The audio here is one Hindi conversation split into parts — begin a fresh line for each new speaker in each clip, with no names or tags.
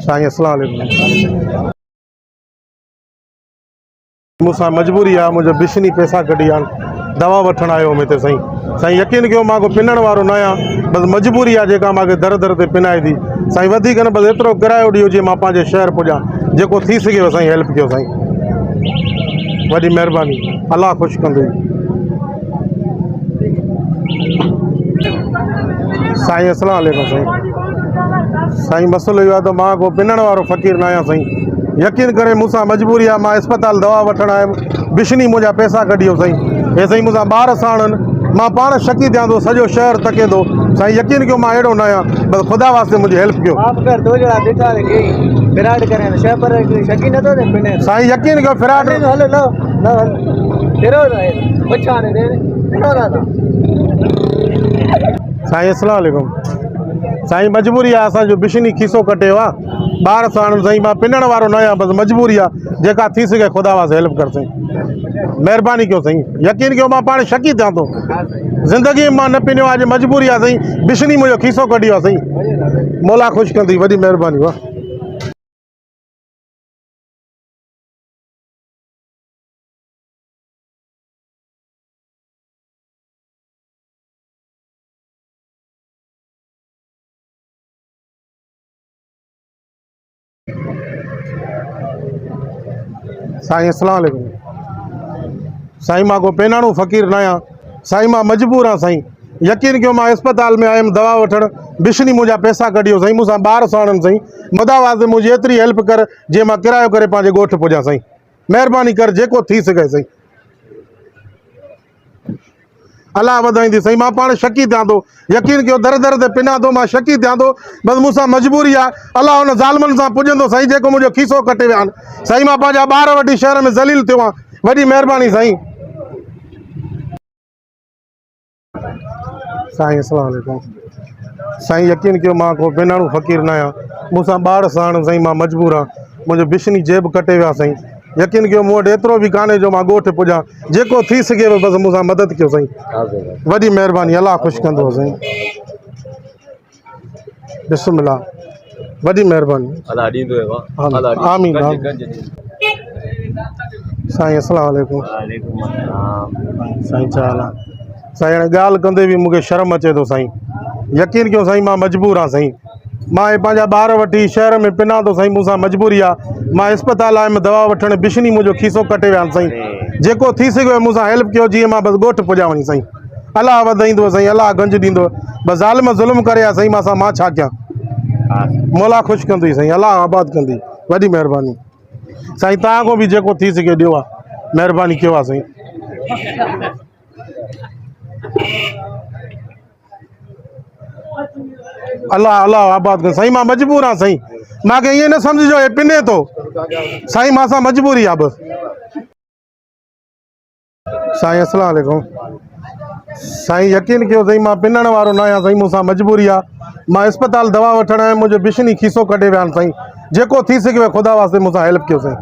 साईं अस्सलाम वालेकुम। मूंसां मजबूरी आहे, मुंहिंजो बिशनी पैसा कढी आहिनि, दवा वठण आयो हुउमि हिते साईं। साईं यकीन कयो मां को पिनण वारो न आहियां, बसि मजबूरी आहे जेका मूंखे दर दर ते पिनाए थी साईं। वधीक न बसि एतिरो किरायो ॾियो जीअं मां पंहिंजे शहर पुॼां, जेको थी सघेव साईं हेल्प कयो साईं, वॾी महिरबानी, अलाह ख़ुशि कंदुई साईं। अस्सलाम वालेकुम साईं। साईं मसइलो इहो आहे त मां को पिनण वारो फ़क़ीर न आहियां साईं। यकीन करे मूंसां मजबूरी आहे, मां अस्पताल दवा वठण आयुमि, बिशनी मुंहिंजा पैसा कढी वियो साईं। हे साईं मूंसां ॿार साणनि, मां पाण शकी थियां थो, सॼो शहर तके थो साईं। यकीन कयो मां अहिड़ो न आहियां, बसि ख़ुदा वास्ते मुंहिंजी हेल्प कयो साईं। यकीन कयो फिराट साईं। अस्सलाम वालेकुम साईं। मजबूरी आहे, असांजो बिशनी खीसो कटे वियो आहे, ॿार साणनि साईं। मां पिनण वारो न आहियां, बसि मजबूरी आहे, जेका थी सघे ख़ुदा वास्ते हेल्प कर साईं, महिरबानी कयो साईं। यकीन कयो मां पाण शकी थियां थो, ज़िंदगी में मां न पिनियो, अॼु मजबूरी आहे साईं। बिशनी मुंहिंजो खीसो कढी वियो आहे साईं, मौला ख़ुशि कंदी, वॾी महिरबानी वाह। साईं अस्सलाम वालेकुम साईं। मां को पेनाणो फ़क़ीर न आहियां साईं, मां मजबूर आहियां साईं। यकीन कयो मां अस्पताल में आयुमि दवा वठण, बिशनी मुंहिंजा पैसा कढी वियो साईं। मूंसां ॿार साणनि साईं, मदा वास्ते मुंहिंजी एतिरी हेल्प कर जीअं मां किरायो करे पंहिंजे ॻोठु पुॼां साईं, महिरबानी कर, जेको थी सघे साईं, अलाह वधाईंदी साईं। मां पाण शकी थियां थो, यकीन कयो दर दर ते पिना थो, मां शकी थियां थो, बसि मूंसां मजबूरी आहे, अलाह हुन ज़ालिमनि सां पुॼंदो साईं जेको मुंहिंजो खीसो कटे विया आहिनि साईं। मां पंहिंजा ॿार वठी शहर में ज़लील थियो आहियां, वॾी महिरबानी साईं। साईं अस्सलाम वालेकुम साईं। यकीन कयो मां को पिनणो फ़क़ीर न आहियां, मूंसां ॿार साण साईं, मां मजबूर आहियां, मुंहिंजो बिशनी जेब कटे विया साईं। यकीन कयो मूं वटि एतिरो बि कान्हे जो मां ॻोठु पुॼां, जेको थी सघेव बसि मूंसां मदद कयो साईं, वॾी महिरबानी, अलाह ख़ुशि कंदो साईं। बिस्मिल्लाह, वॾी महिरबानी, आमीन साईं। अस्सलाम वालेकुम साईं। छा हाल आहे साईं? हाणे ॻाल्हि कंदे बि मूंखे शर्म अचे थो साईं। यकीन कयो साईं मां मजबूर आहियां साईं, मां हे पंहिंजा ॿार वठी शहर में पिना थो साईं, मूंसां मजबूरी आहे। मां अस्पताल आयुमि दवा वठण, बिशनी मुंहिंजो खीसो कटे विया आहिनि साईं, जेको थी सघेव मूंसां हेल्प कयो जीअं मां बसि ॻोठु पुॼां वञी साईं। अलाह वधाईंदो साईं, अलाह गंज ॾींदो, बसि ज़ालिम ज़ुल्म करे आहे साईं मां छा कयां, मौला ख़ुशि कंदी साईं, अलाह आबाद कंदी, वॾी महिरबानी साईं। तव्हां खां बि जेको थी सघे ॾियो आहे, महिरबानी कयो आहे साईं। अल्लाह अल्लाह आबाद कर साईं। मां मजबूर आहियां साईं, मूंखे ईअं न सम्झिजो हे पिने थो साईं, मां मजबूरी आहे बसि साईं। अस्सलाम वालेकुम साईं। यकीन कयो साईं मां पिनण वारो न आहियां साईं, मूंसां मजबूरी आहे, मां अस्पताल दवा वठण आयुमि, मुंहिंजो बिशनी खीसो कटे विया आहिनि साईं, जेको थी सघेव ख़ुदा वास्ते मूंसां हेल्प कयो साईं,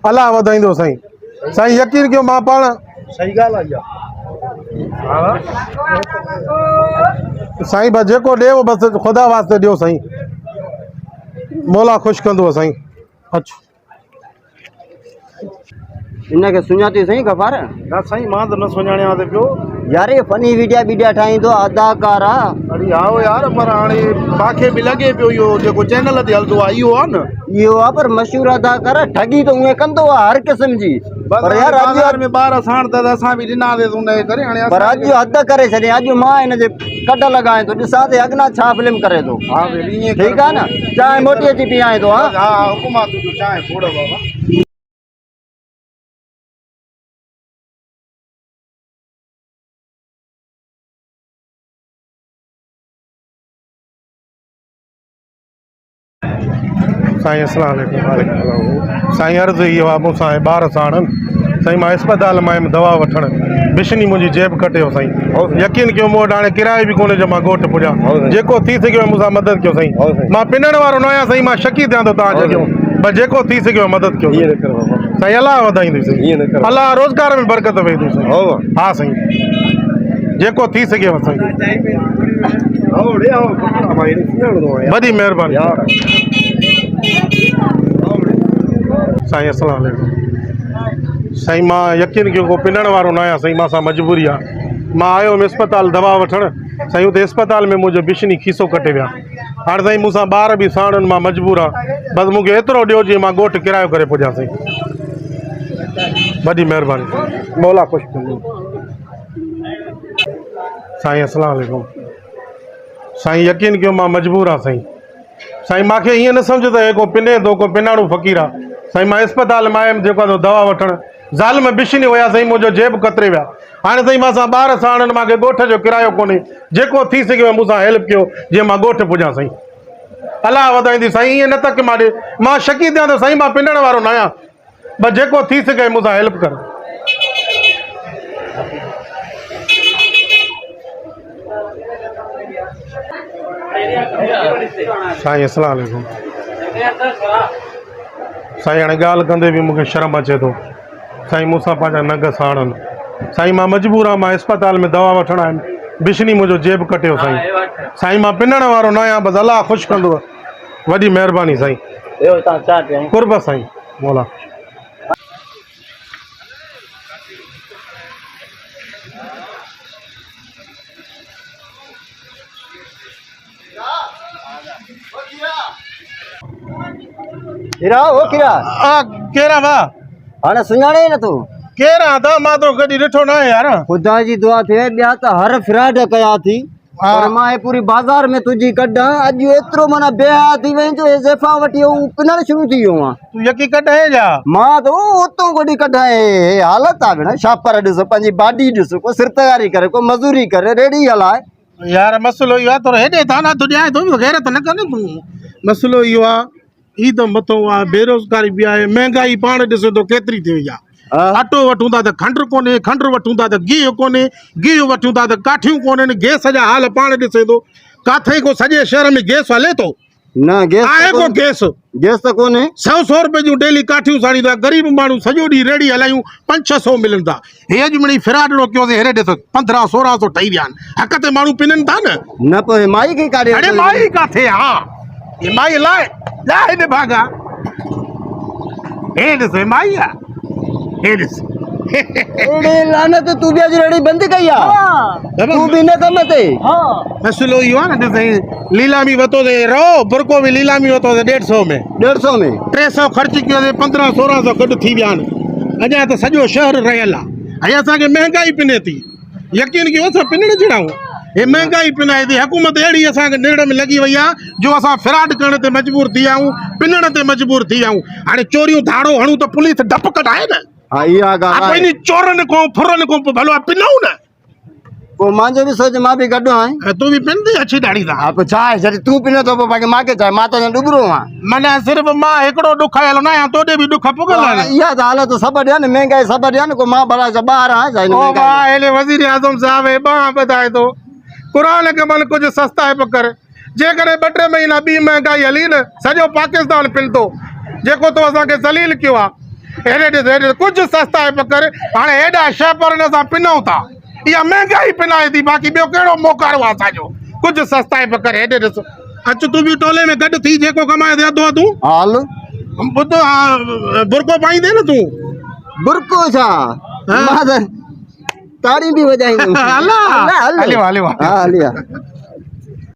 अलाह वधाईंदो साईं। साईं यकीन कयो मां पाण, सही ॻाल्हि आहे साईं, बसि जेको ॾियो बसि ख़ुदा वास्ते ॾियो साईं, मौला ख़ुशि कंदो साईं। अच्छा
इनके सुञाती सही गफ़ार?
ना साईं, मां तो न सुञाणियां ते पियो
यार, ये फनी वीडियो ठाहींदो, अदाकार आहे।
अरे आओ यार, पर हाणे पाखे बि लॻे पियो इहो जेको चैनल ते हलंदो आहे इहो आहे न,
इहो आहे, पर मशहूर अदाकार आहे, ठगी तो उहे कंदो आहे हर क़िस्म जी, पर यार
बाज़ार में ॿार साण त असां बि ॾिनासीं उनजे करे, हाणे
पर अॼु हद करे छॾे। अॼु मां हिन जे कढ लॻाए थो, ॾिसां ते अॻिना छा फिल्म करे थो।
हा ईअं
ठीकु आहे न, चांहि मोटी अची पीआरे थो।
हा हुकुमा तुंहिंजो चांहि खोड़ बाबा। साईं अस्सलाम वालेकुम साईं। अर्ज़ु इहो आहे मूंसां ॿार साण साईं, मां अस्पताल में आयुमि दवा वठण, बिशनी मुंहिंजी जेब कटे वियो साईं। यकीन कयो मूं वटि हाणे किरायो बि कोन्हे जो मां ॻोठु पुॼां, जेको थी सघेव मूंसां मदद कयो साईं। मां पिनण वारो न आहियां साईं, मां शकी थियां थो तव्हां जॻहियूं, बसि जेको थी सघेव मदद कयो साईं, अलाह वधाईंदी साईं, अलाह रोज़गार में बरकत वेंदी साईं। हा साईं, जेको थी सघेव साईं, वॾी महिरबानी। साईं अस्सलाम वालेकुम। साईं मां यकीन कयो को पिनण वारो न आहियां साईं, मां सां मजबूरी आहे। मां आयो हुउमि अस्पताल दवा वठणु साईं, उते अस्पताल में मुंहिंजो बिशनी खीसो कटे विया। हाणे साईं मूंसां ॿार बि साण आहिनि, मां मजबूर आहियां। बसि मूंखे एतिरो ॾियो जीअं मां ॻोठु किरायो करे पुॼां साईं, वॾी महिरबानी, मौला ख़ुशि कंदो। साईं अस्सलाम वालेकुम। साईं यकीन कयो मां मजबूर आहियां साईं। साईं मूंखे ईअं न सम्झो त को पिने थो को पिनाणू फ़क़ीर आहे साईं। मां अस्पताल में आयुमि जेको आहे दवा वठणु, ज़ाल में बिशनी हुया साईं, मुंहिंजो जेब कतरे विया। हाणे साईं मां सां ॿार साण आहिनि, मूंखे ॻोठ जो किरायो कोन्हे। जेको थी सघे मूंसां हेल्प कयो जीअं मां ॻोठु पुॼां साईं। अलाह वधाईंदी साईं, ईअं न त की मां शकी थियां त साईं मां पिनण वारो न आहियां। बस जेको थी सघे मूंसां हेल्प कर। साईं अस्सलाम वालेकुम। साईं हाणे ॻाल्हि कंदे बि मूंखे शर्म अचे थो साईं, मूंसां पंहिंजा नंग साण आहिनि साईं। मां मजबूर आहियां, मां अस्पताल में दवा वठणु आयुमि, बिशनी मुंहिंजो जेब कटियो साईं। साईं मां पिनण वारो न आहियां, बसि अलाह ख़ुशि कंदो, वॾी महिरबानी साईं। कुर्ब साईं, मौला।
हीरा ओ कीरा
केरा वा
हाणे सुञाणे न तूं
केरा त मां तो कॾहिं ॾिठो न आहे यार।
खुदा जी दुआ थे, ॿिया त हर फ्रॉड कया थी, पर मां हे पूरी बाज़ार में तुझी कढां। अॼु एतिरो माना बेहया थी वई जो ज़ेफा वठी पिनण शुरू थी वियो आहे।
तूं यकी कढे जा?
मां त उतो कढी कढां। हे हालत आहे भेण, छापर ॾिस, पंहिंजी बाडी ॾिस, को सिर तयारी करे, को मज़ूरी करे, रेडी हलाए।
यार मसलो इहो आहे तो हेॾे थाना तूं ॼाए थो गैरत न कर तूं। मसलो इहो आहे, ई त मथो आहे बेरोज़गारी बि आहे, महांगाई पाण ॾिसो तो केतिरी थी वई आहे। अटो वठूं था त खंडु कोन्हे, खंडु वठूं था त गिहु कोन्हे, गिहु वठूं था त काठियूं कोन्हनि, गैस जा हाल पाण ॾिसे थो। किथे को सॼे शहर में गैस हले थो?
न गैस
आहे को गैस?
गैस त कोन्हे।
100 रुपए जूं डेली काठियूं साड़ी था, ग़रीब माण्हू सॼो ॾींहुं रेड़ी हलायूं 500-600 मिलनि था। हे अॼु मिड़ी फिराडड़ो कयोसीं, हेॾे ॾिस 1500-1600 ठही विया आहिनि। हक़ ते माण्हू पिननि था न
पोइ माई खे काढे।
अरे माई किथे? हा ये माई लाए हेॾे भागा, हे ॾिस माई आहे, हे ॾिस।
लानत, तू भी अॼु रेड़ी बंदि कई आहे? तू भी न कम ते?
मसलो इहो आहे न, ॾिस लीलामी वतो ते रो बुरको बि लीलामी वतो ते 150 में,
150 में
300 ख़र्च कयोसीं, 1500-1600 गॾु थी विया आहिनि। अञा त सॼो शहर रहियल आहे। ऐं असांखे महांगाई पिने थी, यकीन कयो असां पिनण जहिड़ाऊं। हे महांगाई पिनाए थी, हुकूमत अहिड़ी असांखे नेड़ में लॻी वई आहे जो असां फ्रॉड करण ते मजबूर थी विया आहियूं, पिनण ते मजबूर थी विया आहियूं। हाणे चोरियूं धाड़ो हणूं त पुलिस डप कढाए न।
हा इहा ॻाल्हि आहे।
चोरनि खां फुरनि खां भलो पिनऊं न।
पोइ मुंहिंजो बि सोच, मां बि गॾु आहियां।
तूं बि पिन थी अची ॾाढी था?
हा पोइ छा आहे, जॾहिं तूं पिने थो पोइ बाक़ी मांखे छा आहे, मां त डुबरो आहियां।
माना सिर्फ़ु मां हिकिड़ो ॾुख आयल न आहियां, तोॾे बि ॾुख पुगल आहे।
इहा त हालत सभु ॾियनि, महांगाई सभु ॾियनि, को मां भला ॿार आहियां।
वज़ीर आज़म साहिब बांह ॿधाए थो, क़ुर खे मन कुझु सस्ता कर। जेकॾहिं 2-3 महीना ॿी महांगाई हली न, सॼो पाकिस्तान पिन थो, जेको तो असांखे ज़लील कयो आहे। हेॾे ॾिस, हेॾे कुझु सस्ता कर। हाणे हेॾा शहरनि असां पिनऊं था, इहा महांगाई पिनाए थी, बाक़ी ॿियो कहिड़ो मोकारो आहे असांजो? कुझु सस्ता कर, हेॾे ॾिस। अचु तूं बि टोले में गॾु थी, जेको कमाए थो अधु तूं
हाल
ॿुध। बुरको पाईंदे न तूं?
बुरको छा, मां त ताड़ी बि वॼाईंदुमि।
हलियो हलियो
हा हलिया।